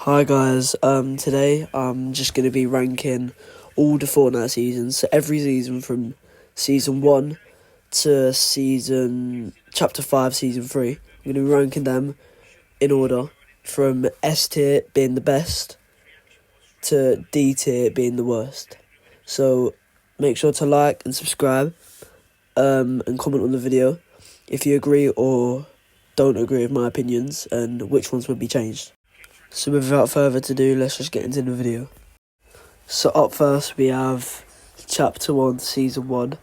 Hi guys, today I'm just going to be ranking all the Fortnite seasons, so every season from season 1 to chapter 5, season 3. I'm going to be ranking them in order from S tier being the best to D tier being the worst. So make sure to like and subscribe, and comment on the video if you agree or don't agree with my opinions and which ones would be changed. So without further ado, let's just get into the video. So up first we have Chapter 1, Season 1.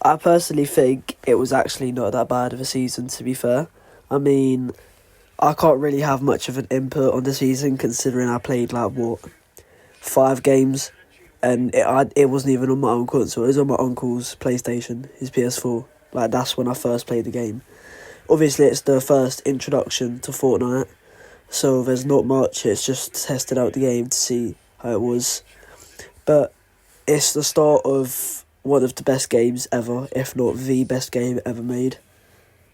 I personally think it was actually not that bad of a season, to be fair. I mean, I can't really have much of an input on the season considering I played 5 games and it wasn't even on my own console. It was on my uncle's PlayStation, his PS4. That's when I first played the game. Obviously it's the first introduction to Fortnite, so there's not much. It's just tested out the game to see how it was. But it's the start of one of the best games ever, if not the best game ever made,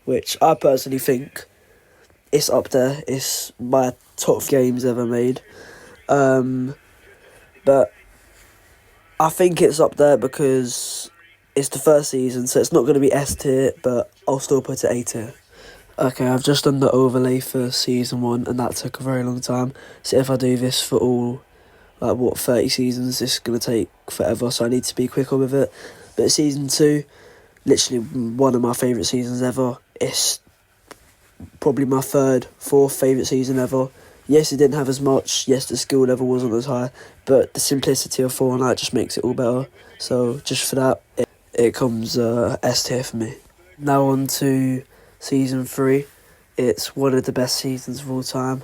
which I personally think it's up there. It's my top games ever made. But I think it's up there because it's the first season, so it's not going to be S tier, but I'll still put it A tier. Okay, I've just done the overlay for season 1 and that took a very long time. So if I do this for all, 30 seasons, this is going to take forever, so I need to be quicker with it. But season 2, literally one of my favourite seasons ever. It's probably my 3rd, 4th favourite season ever. Yes, it didn't have as much. Yes, the skill level wasn't as high. But the simplicity of Fortnite just makes it all better. So just for that, it comes S tier for me. Now on to Season 3, it's one of the best seasons of all time.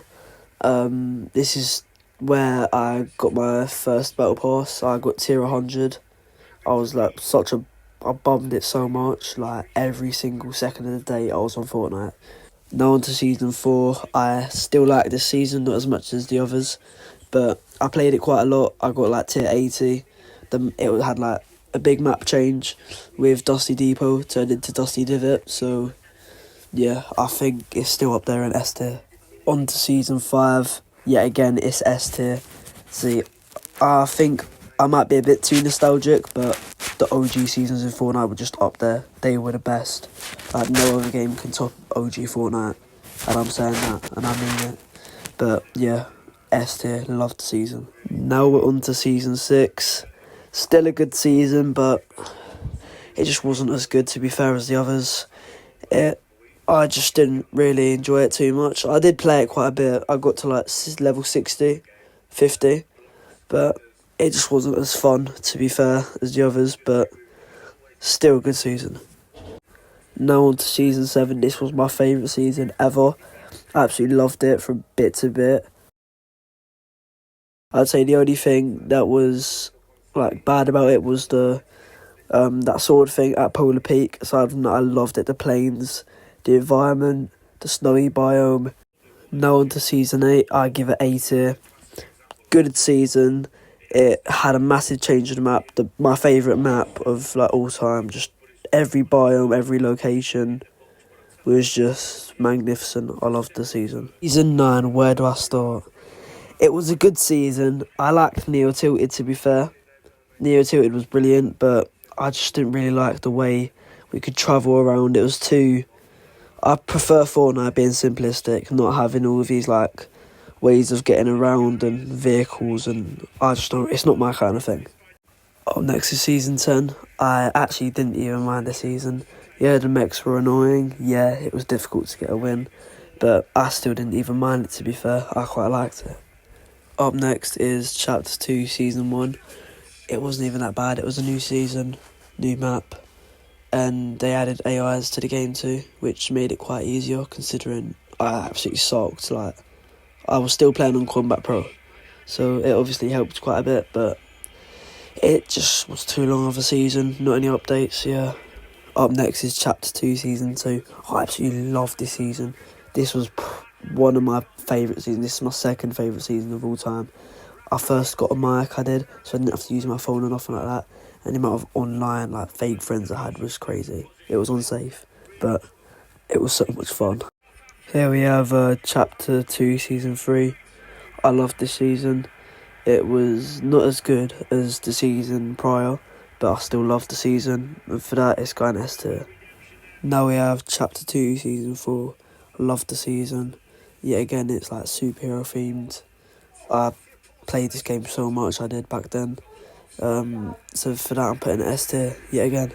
This is where I got my first battle pass. I got tier 100. I was I bombed it so much, every single second of the day I was on Fortnite. Now on to Season 4, I still like this season, not as much as the others, but I played it quite a lot. I got tier 80. It had a big map change with Dusty Depot turned into Dusty Divot, so yeah, I think it's still up there in S tier. On to Season 5. Yet again, it's S tier. See, I think I might be a bit too nostalgic, but the OG seasons in Fortnite were just up there. They were the best. No other game can top OG Fortnite. And I'm saying that, and I mean it. But yeah, S tier, loved the season. Now we're on to Season 6. Still a good season, but it just wasn't as good, to be fair, as the others. I just didn't really enjoy it too much. I did play it quite a bit. I got to level 60, 50, but it just wasn't as fun, to be fair, as the others, but still a good season. Now on to Season 7. This was my favourite season ever. I absolutely loved it from bit to bit. I'd say the only thing that was bad about it was the that sword thing at Polar Peak. Aside from that, I loved it. The planes, the environment, the snowy biome. Now on to Season 8, I give it A tier. Good season. It had a massive change in the map. My favourite map of all time. Just every biome, every location was just magnificent. I loved the season. Season 9, where do I start? It was a good season. I liked Neo Tilted, to be fair. Neo Tilted was brilliant, but I just didn't really like the way we could travel around. It was too... I prefer Fortnite being simplistic, not having all of these ways of getting around and vehicles, and I just don't. It's not my kind of thing. Up next is Season 10. I actually didn't even mind the season. Yeah, the mechs were annoying. Yeah, it was difficult to get a win, but I still didn't even mind it, to be fair. I quite liked it. Up next is Chapter 2, Season 1. It wasn't even that bad. It was a new season, new map. And they added AIs to the game too, which made it quite easier considering I absolutely sucked. I was still playing on Combat Pro, so it obviously helped quite a bit, but it just was too long of a season, not any updates, yeah. Up next is Chapter 2, Season 2. I absolutely loved this season. This was one of my favourite seasons. This is my 2nd favourite season of all time. I first got a mic, I did, so I didn't have to use my phone or nothing like that. And the amount of online, fake friends I had was crazy. It was unsafe, but it was so much fun. Here we have Chapter 2, Season 3. I loved this season. It was not as good as the season prior, but I still loved the season, and for that it's got an S tier. Now we have Chapter 2, Season 4. I loved the season. Yet again, it's like superhero themed. I played this game so much, I did back then. So for that I'm putting an S tier, yet again.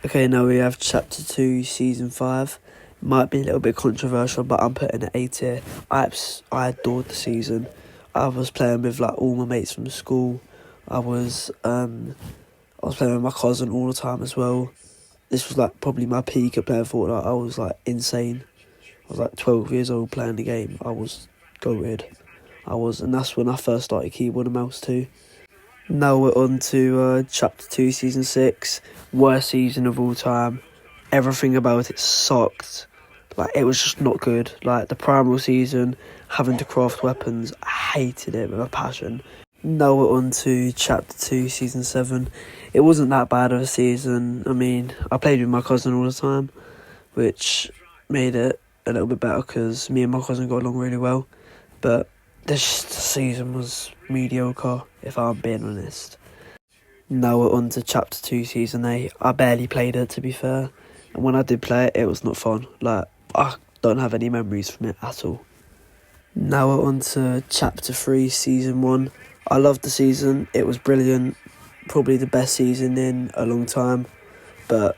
Okay, now we have Chapter 2, Season 5. Might be a little bit controversial, but I'm putting an A tier. I adored the season. I was playing with like all my mates from school. I was playing with my cousin all the time as well. This was like probably my peak at playing Fortnite. I was like insane. I was like 12 years old playing the game. I was goated. And that's when I first started keyboard and mouse too. Now we're on to Chapter 2, Season 6. Worst season of all time. Everything about it sucked. Like, it was just not good. Like, the primal season, having to craft weapons, I hated it with a passion. Now we're on to Chapter 2, Season 7. It wasn't that bad of a season. I mean, I played with my cousin all the time, which made it a little bit better because me and my cousin got along really well. But this season was mediocre, if I'm being honest. Now we're on to Chapter 2, Season 8. I barely played it, to be fair. And when I did play it, it was not fun. Like, I don't have any memories from it at all. Now we're on to Chapter 3, Season 1. I loved the season. It was brilliant. Probably the best season in a long time. But,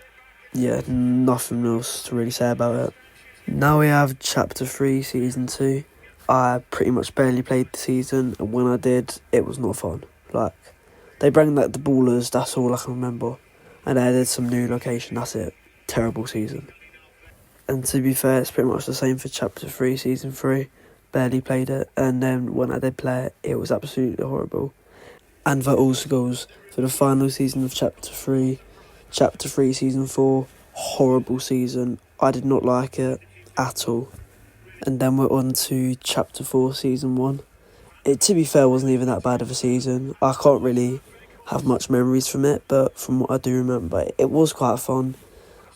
yeah, nothing else to really say about it. Now we have Chapter 3, Season 2. I pretty much barely played the season, and when I did, it was not fun. Like, they bring like the ballers, that's all I can remember. And they added some new location, that's it. Terrible season. And to be fair, it's pretty much the same for Chapter 3, Season 3. Barely played it, and then when I did play it, it was absolutely horrible. And that also goes for the final season of Chapter 3. Chapter 3, Season 4. Horrible season. I did not like it at all. And then we're on to Chapter 4, Season 1. It, to be fair, wasn't even that bad of a season. I can't really have much memories from it, but from what I do remember, it was quite fun.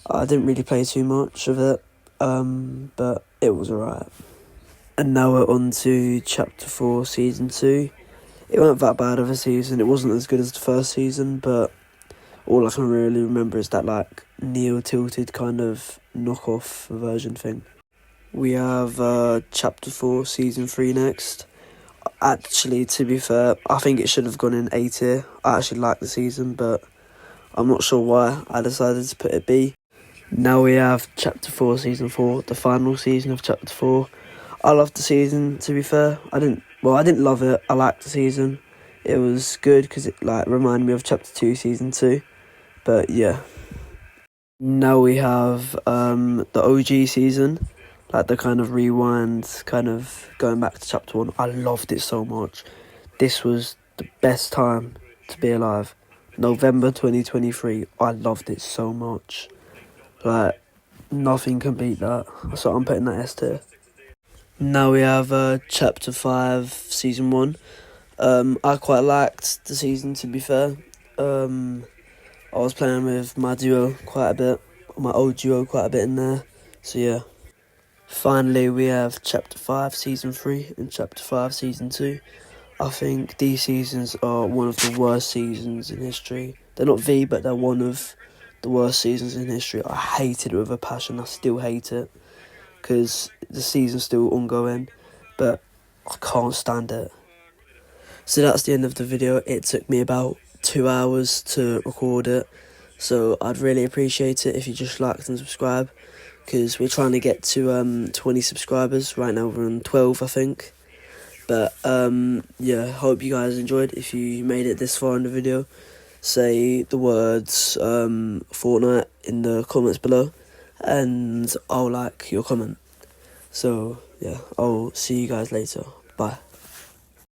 I didn't really play too much of it, but it was alright. And now we're on to Chapter 4, Season 2. It wasn't that bad of a season. It wasn't as good as the first season, but all I can really remember is that, like, neo-tilted kind of knockoff version thing. We have Chapter 4, Season 3 next. Actually, to be fair, I think it should have gone in A tier. I actually like the season, but I'm not sure why I decided to put it B. Now we have Chapter 4, Season 4, the final season of Chapter 4. I loved the season, to be fair. I didn't love it. I liked the season. It was good because it like reminded me of Chapter 2, Season 2. But yeah. Now we have the OG season. Like the kind of rewind, kind of going back to Chapter 1. I loved it so much. This was the best time to be alive. November 2023. I loved it so much. Like, nothing can beat that. So I'm putting that S tier. Now we have Chapter 5, Season 1. I quite liked the season, to be fair. I was playing with my duo quite a bit. My old duo quite a bit in there. So yeah. Finally, we have Chapter 5, Season 3 and Chapter 5, Season 2. I think these seasons are one of the worst seasons in history. They're not but they're one of the worst seasons in history. I hated it with a passion. I still hate it because the season's still ongoing, but I can't stand it. So that's the end of the video. It took me about 2 hours to record it, so I'd really appreciate it if you just liked and subscribe, because we're trying to get to 20 subscribers. Right now we're on 12, I think. But yeah, hope you guys enjoyed. If you made it this far in the video, say the words Fortnite in the comments below, and I'll like your comment. So yeah, I'll see you guys later. Bye.